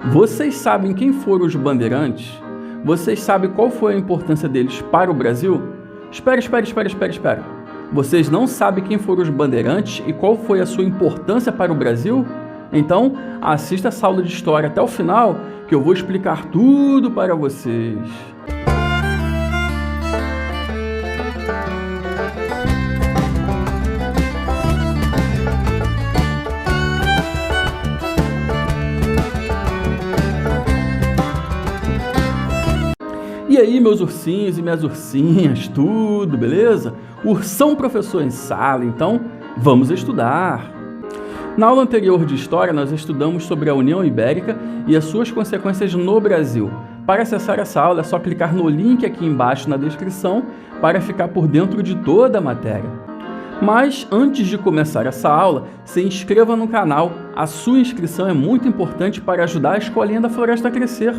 Vocês sabem quem foram os bandeirantes? Vocês sabem qual foi a importância deles para o Brasil? Espera. Vocês não sabem quem foram os bandeirantes e qual foi a sua importância para o Brasil? Então, assista essa aula de história até o final, que eu vou explicar tudo para vocês. E aí, meus ursinhos e minhas ursinhas, tudo beleza? Ursão professor em sala, então vamos estudar! Na aula anterior de História, nós estudamos sobre a União Ibérica e as suas consequências no Brasil. Para acessar essa aula, é só clicar no link aqui embaixo na descrição para ficar por dentro de toda a matéria. Mas, antes de começar essa aula, se inscreva no canal. A sua inscrição é muito importante para ajudar a Escolinha da Floresta a crescer.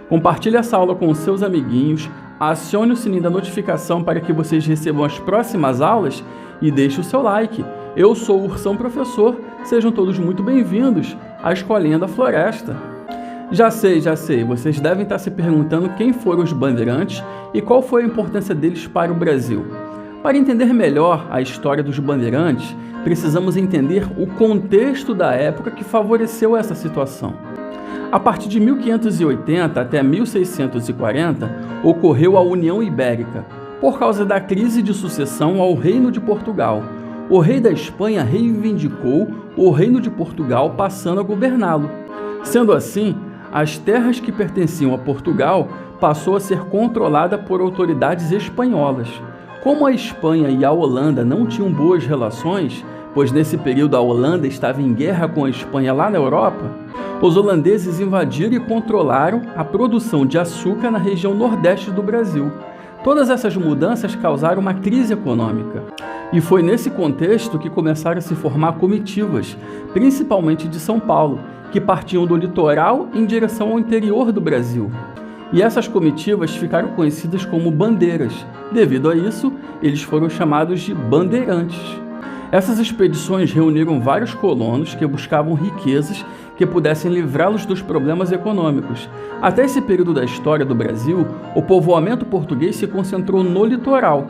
Compartilhe essa aula com os seus amiguinhos, acione o sininho da notificação para que vocês recebam as próximas aulas e deixe o seu like. Eu sou o Ursão Professor, sejam todos muito bem-vindos à Escolinha da Floresta. Já sei, vocês devem estar se perguntando quem foram os bandeirantes e qual foi a importância deles para o Brasil. Para entender melhor a história dos bandeirantes, precisamos entender o contexto da época que favoreceu essa situação. A partir de 1580 até 1640, ocorreu a União Ibérica, por causa da crise de sucessão ao Reino de Portugal. O rei da Espanha reivindicou o Reino de Portugal, passando a governá-lo. Sendo assim, as terras que pertenciam a Portugal passou a ser controlada por autoridades espanholas. Como a Espanha e a Holanda não tinham boas relações, pois nesse período a Holanda estava em guerra com a Espanha lá na Europa, os holandeses invadiram e controlaram a produção de açúcar na região nordeste do Brasil. Todas essas mudanças causaram uma crise econômica. E foi nesse contexto que começaram a se formar comitivas, principalmente de São Paulo, que partiam do litoral em direção ao interior do Brasil. E essas comitivas ficaram conhecidas como bandeiras. Devido a isso, eles foram chamados de bandeirantes. Essas expedições reuniram vários colonos que buscavam riquezas que pudessem livrá-los dos problemas econômicos. Até esse período da história do Brasil, o povoamento português se concentrou no litoral,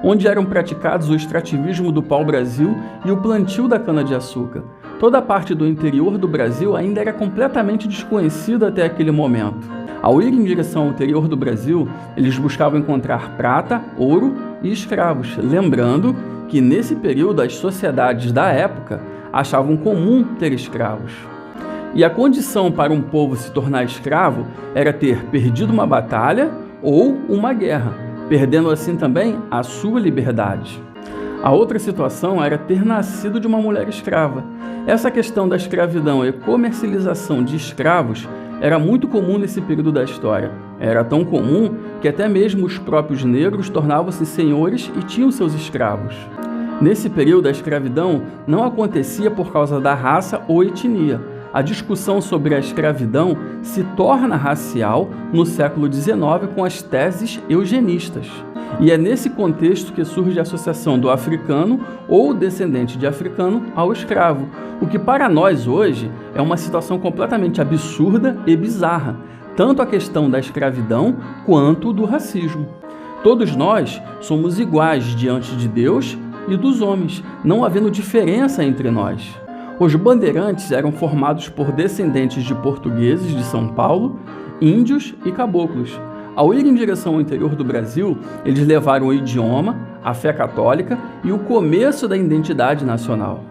onde eram praticados o extrativismo do pau-brasil e o plantio da cana-de-açúcar. Toda a parte do interior do Brasil ainda era completamente desconhecida até aquele momento. Ao ir em direção ao interior do Brasil, eles buscavam encontrar prata, ouro e escravos, lembrando que nesse período as sociedades da época achavam comum ter escravos. E a condição para um povo se tornar escravo era ter perdido uma batalha ou uma guerra, perdendo assim também a sua liberdade. A outra situação era ter nascido de uma mulher escrava. Essa questão da escravidão e comercialização de escravos era muito comum nesse período da história. Era tão comum que até mesmo os próprios negros tornavam-se senhores e tinham seus escravos. Nesse período, a escravidão não acontecia por causa da raça ou etnia. A discussão sobre a escravidão se torna racial no século XIX com as teses eugenistas. E é nesse contexto que surge a associação do africano ou descendente de africano ao escravo, o que para nós hoje é uma situação completamente absurda e bizarra, tanto a questão da escravidão quanto do racismo. Todos nós somos iguais diante de Deus e dos homens, não havendo diferença entre nós. Os bandeirantes eram formados por descendentes de portugueses de São Paulo, índios e caboclos. Ao ir em direção ao interior do Brasil, eles levaram o idioma, a fé católica e o começo da identidade nacional.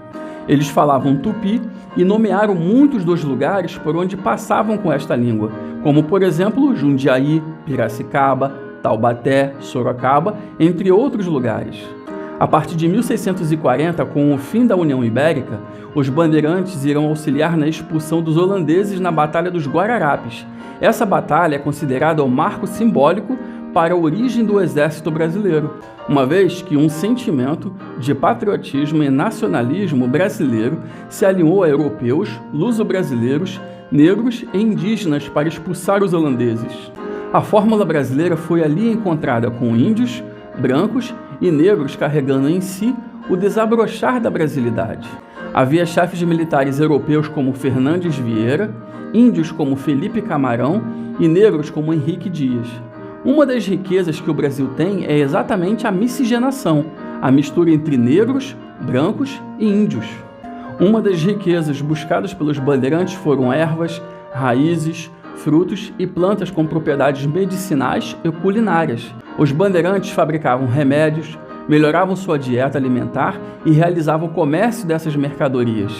Eles falavam tupi e nomearam muitos dos lugares por onde passavam com esta língua, como por exemplo Jundiaí, Piracicaba, Taubaté, Sorocaba, entre outros lugares. A partir de 1640, com o fim da União Ibérica, os bandeirantes irão auxiliar na expulsão dos holandeses na Batalha dos Guararapes. Essa batalha é considerada o marco simbólico para a origem do exército brasileiro, uma vez que um sentimento de patriotismo e nacionalismo brasileiro se alinhou a europeus, luso-brasileiros, negros e indígenas para expulsar os holandeses. A fórmula brasileira foi ali encontrada com índios, brancos e negros carregando em si o desabrochar da brasilidade. Havia chefes militares europeus como Fernandes Vieira, índios como Felipe Camarão e negros como Henrique Dias. Uma das riquezas que o Brasil tem é exatamente a miscigenação, a mistura entre negros, brancos e índios. Uma das riquezas buscadas pelos bandeirantes foram ervas, raízes, frutos e plantas com propriedades medicinais e culinárias. Os bandeirantes fabricavam remédios, melhoravam sua dieta alimentar e realizavam o comércio dessas mercadorias.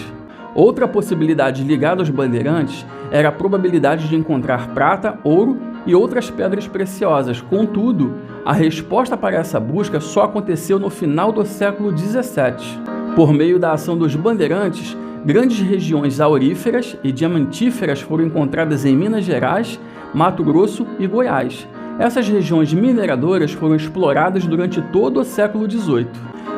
Outra possibilidade ligada aos bandeirantes era a probabilidade de encontrar prata, ouro e outras pedras preciosas. Contudo, a resposta para essa busca só aconteceu no final do século XVII. Por meio da ação dos bandeirantes, grandes regiões auríferas e diamantíferas foram encontradas em Minas Gerais, Mato Grosso e Goiás. Essas regiões mineradoras foram exploradas durante todo o século XVIII.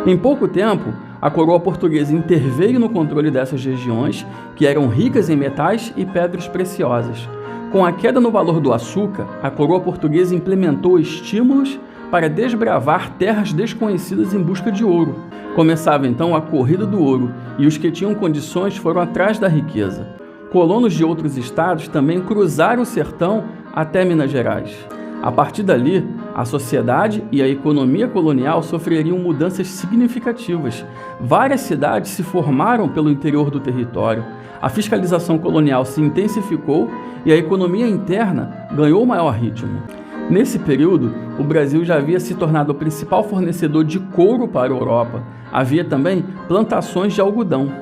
Em pouco tempo, a coroa portuguesa interveio no controle dessas regiões, que eram ricas em metais e pedras preciosas. Com a queda no valor do açúcar, a coroa portuguesa implementou estímulos para desbravar terras desconhecidas em busca de ouro. Começava então a corrida do ouro, e os que tinham condições foram atrás da riqueza. Colonos de outros estados também cruzaram o sertão até Minas Gerais. A partir dali, a sociedade e a economia colonial sofreriam mudanças significativas. Várias cidades se formaram pelo interior do território. A fiscalização colonial se intensificou e a economia interna ganhou maior ritmo. Nesse período, o Brasil já havia se tornado o principal fornecedor de couro para a Europa. Havia também plantações de algodão.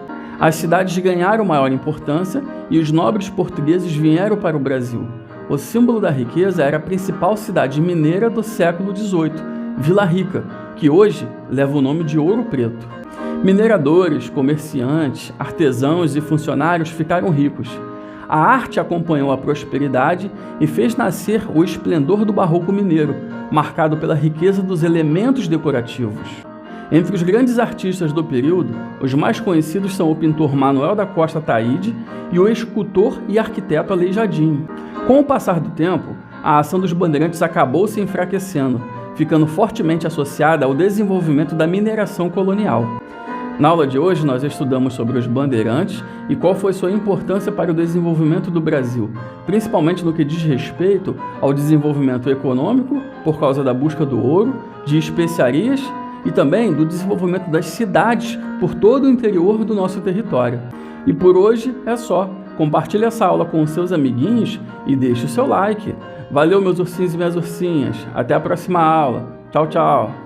As cidades ganharam maior importância e os nobres portugueses vieram para o Brasil. O símbolo da riqueza era a principal cidade mineira do século XVIII, Vila Rica, que hoje leva o nome de Ouro Preto. Mineradores, comerciantes, artesãos e funcionários ficaram ricos. A arte acompanhou a prosperidade e fez nascer o esplendor do barroco mineiro, marcado pela riqueza dos elementos decorativos. Entre os grandes artistas do período, os mais conhecidos são o pintor Manuel da Costa Taide e o escultor e arquiteto Aleijadinho. Com o passar do tempo, a ação dos bandeirantes acabou se enfraquecendo, ficando fortemente associada ao desenvolvimento da mineração colonial. Na aula de hoje, nós estudamos sobre os bandeirantes e qual foi sua importância para o desenvolvimento do Brasil, principalmente no que diz respeito ao desenvolvimento econômico, por causa da busca do ouro, de especiarias e também do desenvolvimento das cidades por todo o interior do nosso território. E por hoje é só. Compartilhe essa aula com os seus amiguinhos e deixe o seu like. Valeu, meus ursinhos e minhas ursinhas. Até a próxima aula. Tchau, tchau.